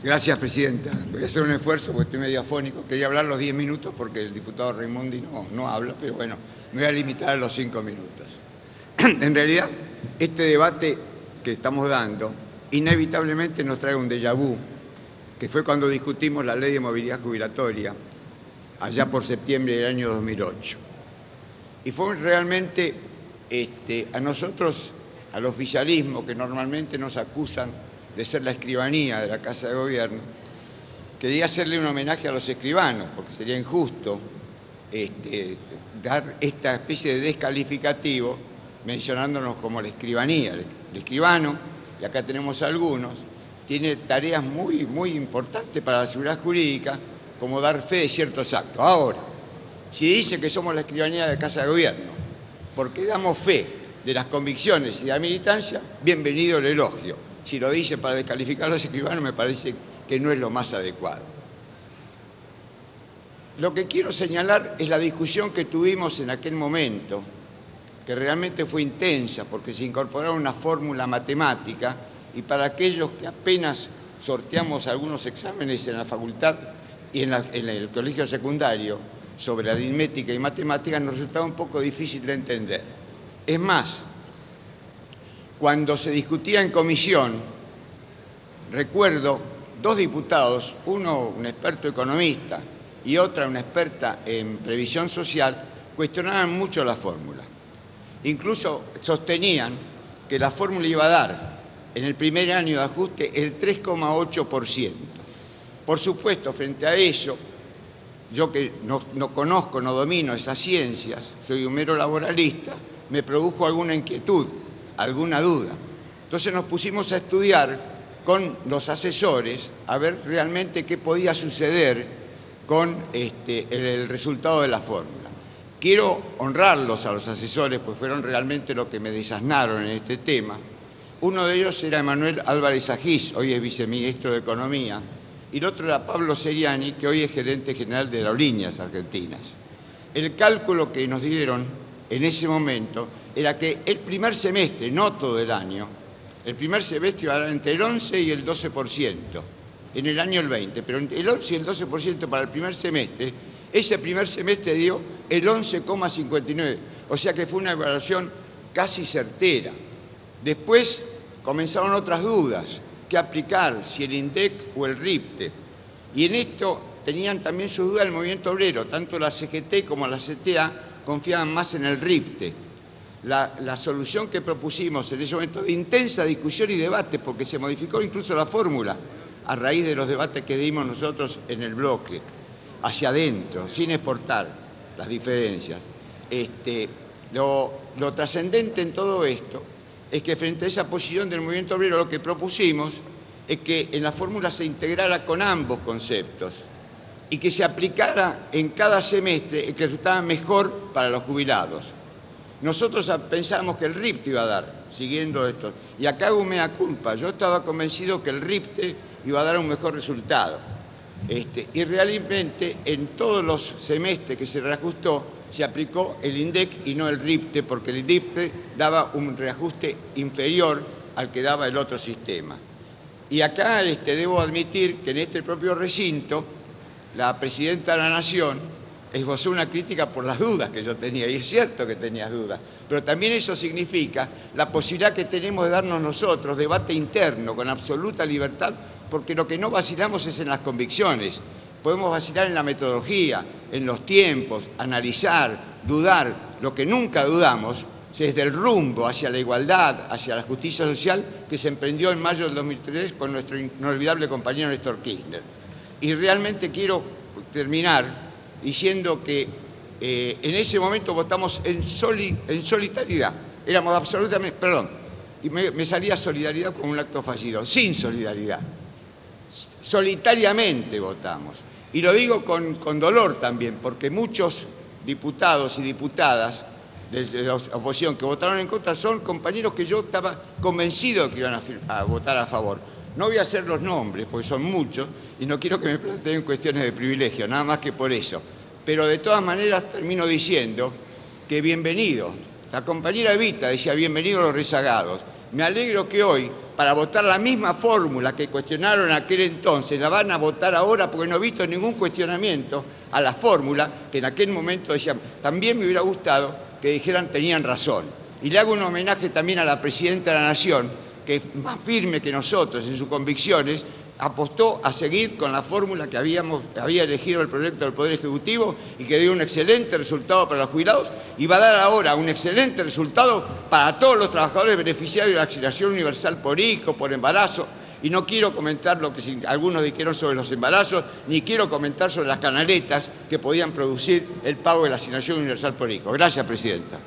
Gracias, Presidenta. Voy a hacer un esfuerzo porque estoy medio afónico. Quería hablar los 10 minutos porque el diputado Raimondi no habla, pero bueno, me voy a limitar a los 5 minutos. En realidad, este debate que estamos dando inevitablemente nos trae un déjà vu, que fue cuando discutimos la Ley de Movilidad Jubilatoria, allá por septiembre del año 2008. Y fue realmente a nosotros, al oficialismo, que normalmente nos acusan de ser la escribanía de la Casa de Gobierno, quería hacerle un homenaje a los escribanos, porque sería injusto dar esta especie de descalificativo mencionándonos como la escribanía. El escribano, y acá tenemos algunos, tiene tareas muy importantes para la seguridad jurídica, como dar fe de ciertos actos. Ahora, si dice que somos la escribanía de la Casa de Gobierno, porque damos fe de las convicciones y de la militancia, bienvenido el elogio. Si lo dice para descalificar a los escribanos, me parece que no es lo más adecuado. Lo que quiero señalar es la discusión que tuvimos en aquel momento, que realmente fue intensa, porque se incorporó una fórmula matemática, y para aquellos que apenas sorteamos algunos exámenes en la facultad y en el colegio secundario sobre aritmética y matemática, nos resultaba un poco difícil de entender. Es más, cuando se discutía en comisión, recuerdo dos diputados, uno un experto economista y otra una experta en previsión social, cuestionaban mucho la fórmula. Incluso sostenían que la fórmula iba a dar en el primer año de ajuste el 3,8%. Por supuesto, frente a eso, yo que no conozco, no domino esas ciencias, soy un mero laboralista, me produjo alguna inquietud, alguna duda. Entonces nos pusimos a estudiar con los asesores a ver realmente qué podía suceder con el resultado de la fórmula. Quiero honrarlos a los asesores, pues fueron realmente los que me desasnaron en este tema. Uno de ellos era Emanuel Álvarez Agis, hoy es viceministro de Economía, y el otro era Pablo Seriani, que hoy es gerente general de Aerolíneas Argentinas. El cálculo que nos dieron en ese momento era que el primer semestre, no todo el año, el primer semestre iba a dar entre el 11 y el 12%, en el año el 20, pero entre el 11 y el 12% para el primer semestre, ese primer semestre dio el 11,59%, o sea que fue una evaluación casi certera. Después comenzaron otras dudas, qué aplicar, si el INDEC o el RIPTE, y en esto tenían también su duda el movimiento obrero, tanto la CGT como la CTA confiaban más en el RIPTE. La solución que propusimos en ese momento de intensa discusión y debate, porque se modificó incluso la fórmula a raíz de los debates que dimos nosotros en el bloque, hacia adentro, sin exportar las diferencias. Lo trascendente en todo esto es que frente a esa posición del movimiento obrero lo que propusimos es que en la fórmula se integrara con ambos conceptos y que se aplicara en cada semestre el que resultaba mejor para los jubilados. Nosotros pensábamos que el RIPTE iba a dar, siguiendo esto, y acá hago mea culpa. Yo estaba convencido que el RIPTE iba a dar un mejor resultado. Y realmente en todos los semestres que se reajustó se aplicó el INDEC y no el RIPTE, porque el RIPTE daba un reajuste inferior al que daba el otro sistema. Y acá debo admitir que en este propio recinto la Presidenta de la Nación esbozó una crítica por las dudas que yo tenía, y es cierto que tenías dudas, pero también eso significa la posibilidad que tenemos de darnos nosotros debate interno con absoluta libertad, porque lo que no vacilamos es en las convicciones. Podemos vacilar en la metodología, en los tiempos, analizar, dudar. Lo que nunca dudamos es del rumbo hacia la igualdad, hacia la justicia social que se emprendió en mayo del 2003 con nuestro inolvidable compañero Néstor Kirchner. Y realmente quiero terminar diciendo que en ese momento votamos en solidaridad. Éramos absolutamente, perdón, y me salía solidaridad como un acto fallido, sin solidaridad. Solitariamente votamos. Y lo digo con dolor también, porque muchos diputados y diputadas de la oposición que votaron en contra son compañeros que yo estaba convencido de que iban a votar a favor. No voy a hacer los nombres, porque son muchos, y no quiero que me planteen cuestiones de privilegio, nada más que por eso. Pero de todas maneras termino diciendo que bienvenidos. La compañera Evita decía bienvenidos los rezagados. Me alegro que hoy, para votar la misma fórmula que cuestionaron en aquel entonces, la van a votar ahora porque no he visto ningún cuestionamiento a la fórmula que en aquel momento decían. También me hubiera gustado que dijeran tenían razón. Y le hago un homenaje también a la Presidenta de la Nación, que más firme que nosotros en sus convicciones, apostó a seguir con la fórmula que había elegido el proyecto del Poder Ejecutivo y que dio un excelente resultado para los jubilados y va a dar ahora un excelente resultado para todos los trabajadores beneficiarios de la asignación universal por hijo, por embarazo. Y no quiero comentar lo que algunos dijeron sobre los embarazos, ni quiero comentar sobre las canaletas que podían producir el pago de la asignación universal por hijo. Gracias, Presidenta.